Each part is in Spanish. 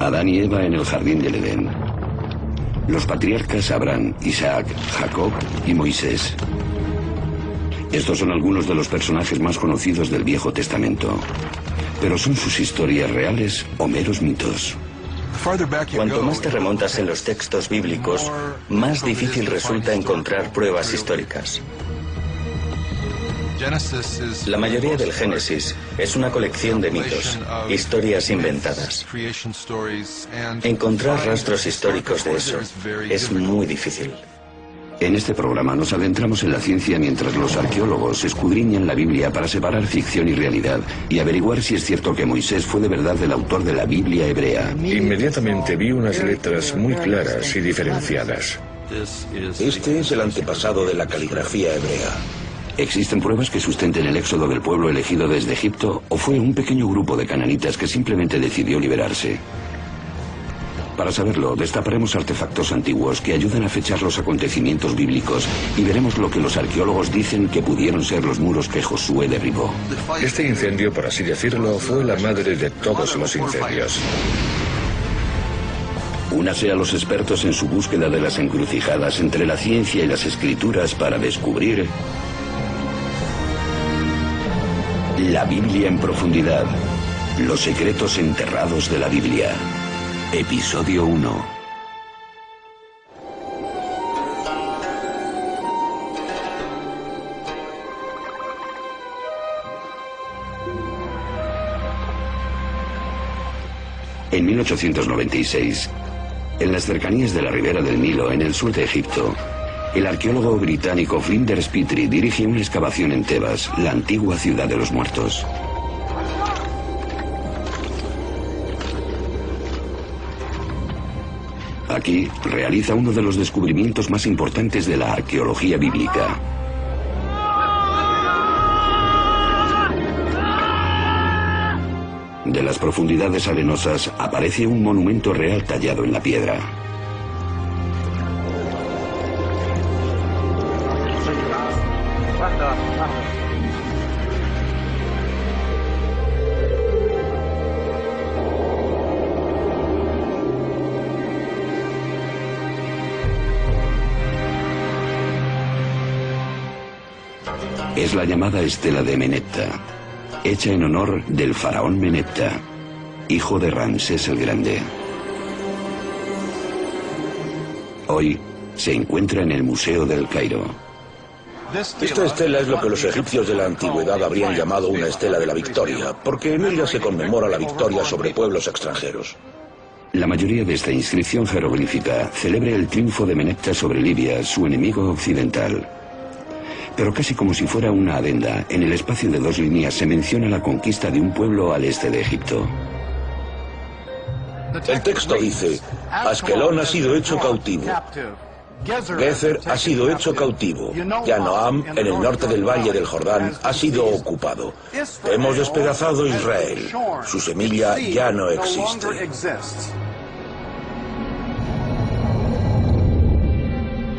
Adán y Eva en el jardín del Edén. Los patriarcas Abraham, Isaac, Jacob y Moisés. Estos son algunos de los personajes más conocidos del Viejo Testamento. Pero ¿son sus historias reales o meros mitos? Cuanto más te remontas en los textos bíblicos, más difícil resulta encontrar pruebas históricas. La mayoría del Génesis es una colección de mitos, historias inventadas. Encontrar rastros históricos de eso es muy difícil. En este programa nos adentramos en la ciencia mientras los arqueólogos escudriñan la Biblia para separar ficción y realidad y averiguar si es cierto que Moisés fue de verdad el autor de la Biblia hebrea. Inmediatamente vi unas letras muy claras y diferenciadas. Este es el antepasado de la caligrafía hebrea. ¿Existen pruebas que sustenten el éxodo del pueblo elegido desde Egipto o fue un pequeño grupo de cananitas que simplemente decidió liberarse? Para saberlo, destaparemos artefactos antiguos que ayudan a fechar los acontecimientos bíblicos y veremos lo que los arqueólogos dicen que pudieron ser los muros que Josué derribó. Este incendio, por así decirlo, fue la madre de todos los incendios. Únase a los expertos en su búsqueda de las encrucijadas entre la ciencia y las escrituras para descubrir la Biblia en profundidad. Los secretos enterrados de la Biblia. Episodio 1. En 1896, en las cercanías de la ribera del Nilo, en el sur de Egipto, el arqueólogo británico Flinders Petrie dirige una excavación en Tebas, la antigua ciudad de los muertos. Aquí realiza uno de los descubrimientos más importantes de la arqueología bíblica. De las profundidades arenosas aparece un monumento real tallado en la piedra. Es la llamada estela de Menepta, hecha en honor del faraón Menepta, hijo de Ramsés el Grande. Hoy se encuentra en el Museo del Cairo. Esta estela es lo que los egipcios de la antigüedad habrían llamado una estela de la victoria, porque en ella se conmemora la victoria sobre pueblos extranjeros. La mayoría de esta inscripción jeroglífica celebra el triunfo de Menepta sobre Libia, su enemigo occidental. Pero casi como si fuera una adenda, en el espacio de dos líneas se menciona la conquista de un pueblo al este de Egipto. El texto dice: Askelón ha sido hecho cautivo, Gezer ha sido hecho cautivo, Yanoam, en el norte del valle del Jordán, ha sido ocupado. Hemos despedazado Israel, su semilla ya no existe.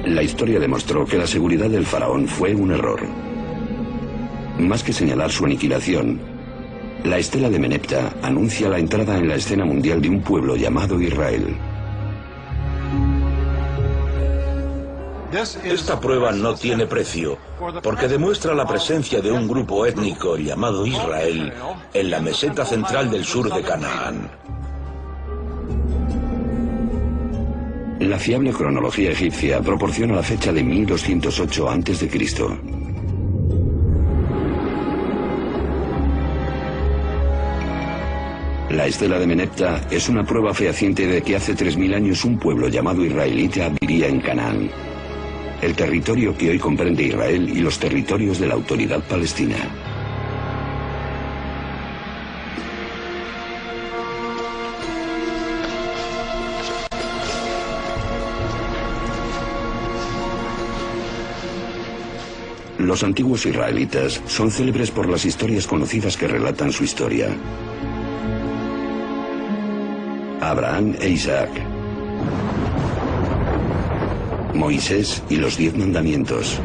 La historia demostró que la seguridad del faraón fue un error. Más que señalar su aniquilación, la estela de Menepta anuncia la entrada en la escena mundial de un pueblo llamado Israel. Esta prueba no tiene precio, porque demuestra la presencia de un grupo étnico llamado Israel en la meseta central del sur de Canaán. La fiable cronología egipcia proporciona la fecha de 1208 a.C. La estela de Menepta es una prueba fehaciente de que hace 3000 años un pueblo llamado israelita vivía en Canaán, el territorio que hoy comprende Israel y los territorios de la Autoridad Palestina. Los antiguos israelitas son célebres por las historias conocidas que relatan su historia. Abraham e Isaac, Moisés y los 10 mandamientos,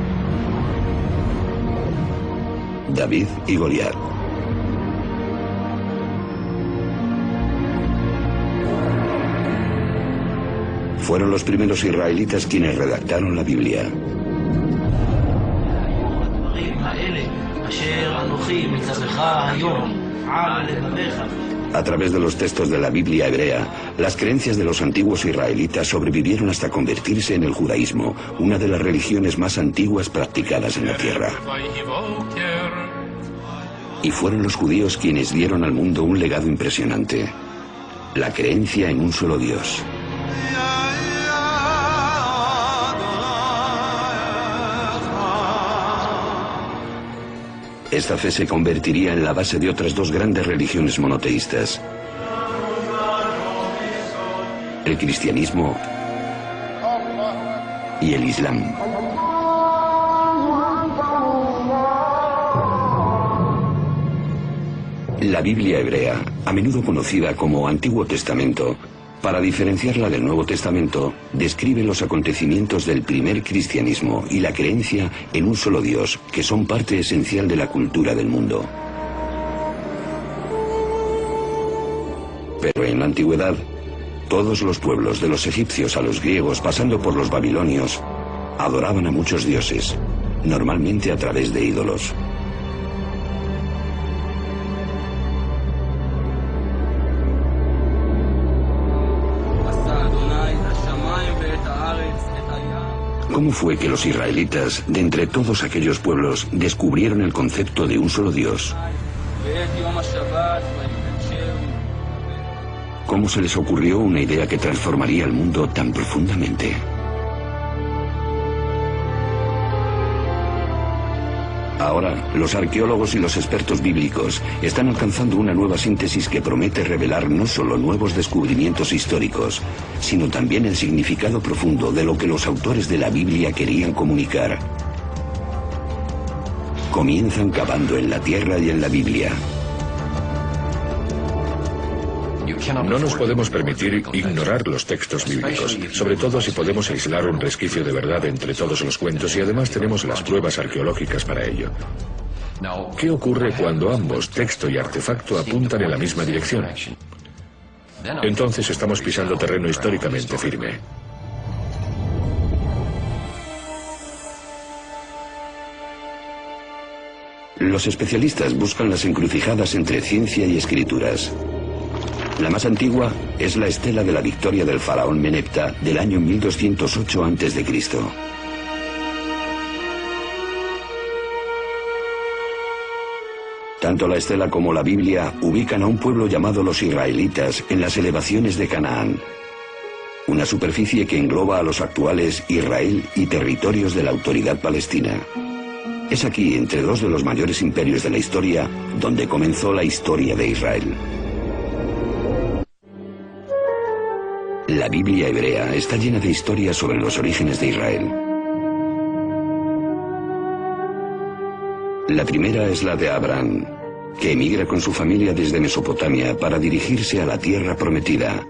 David y Goliat. Fueron los primeros israelitas quienes redactaron la Biblia. A través de los textos de la Biblia hebrea, las creencias de los antiguos israelitas sobrevivieron hasta convertirse en el judaísmo, una de las religiones más antiguas practicadas en la tierra. Y fueron los judíos quienes dieron al mundo un legado impresionante: la creencia en un solo Dios. Esta fe se convertiría en la base de otras dos grandes religiones monoteístas: el cristianismo y el islam. La Biblia hebrea, a menudo conocida como Antiguo Testamento, para diferenciarla del Nuevo Testamento, describe los acontecimientos del primer cristianismo y la creencia en un solo Dios, que son parte esencial de la cultura del mundo. Pero en la antigüedad, todos los pueblos, de los egipcios a los griegos, pasando por los babilonios, adoraban a muchos dioses, normalmente a través de ídolos. ¿Cómo fue que los israelitas, de entre todos aquellos pueblos, descubrieron el concepto de un solo Dios? ¿Cómo se les ocurrió una idea que transformaría el mundo tan profundamente? Ahora, los arqueólogos y los expertos bíblicos están alcanzando una nueva síntesis que promete revelar no solo nuevos descubrimientos históricos, sino también el significado profundo de lo que los autores de la Biblia querían comunicar. Comienzan cavando en la tierra y en la Biblia. No nos podemos permitir ignorar los textos bíblicos, sobre todo si podemos aislar un resquicio de verdad entre todos los cuentos y además tenemos las pruebas arqueológicas para ello. ¿Qué ocurre cuando ambos, texto y artefacto, apuntan en la misma dirección? Entonces estamos pisando terreno históricamente firme. Los especialistas buscan las encrucijadas entre ciencia y escrituras. La más antigua es la estela de la victoria del faraón Menepta del año 1208 a.C. Tanto la estela como la Biblia ubican a un pueblo llamado los israelitas en las elevaciones de Canaán, una superficie que engloba a los actuales Israel y territorios de la Autoridad Palestina. Es aquí, entre dos de los mayores imperios de la historia, donde comenzó la historia de Israel. La Biblia hebrea está llena de historias sobre los orígenes de Israel. La primera es la de Abraham, que emigra con su familia desde Mesopotamia para dirigirse a la tierra prometida.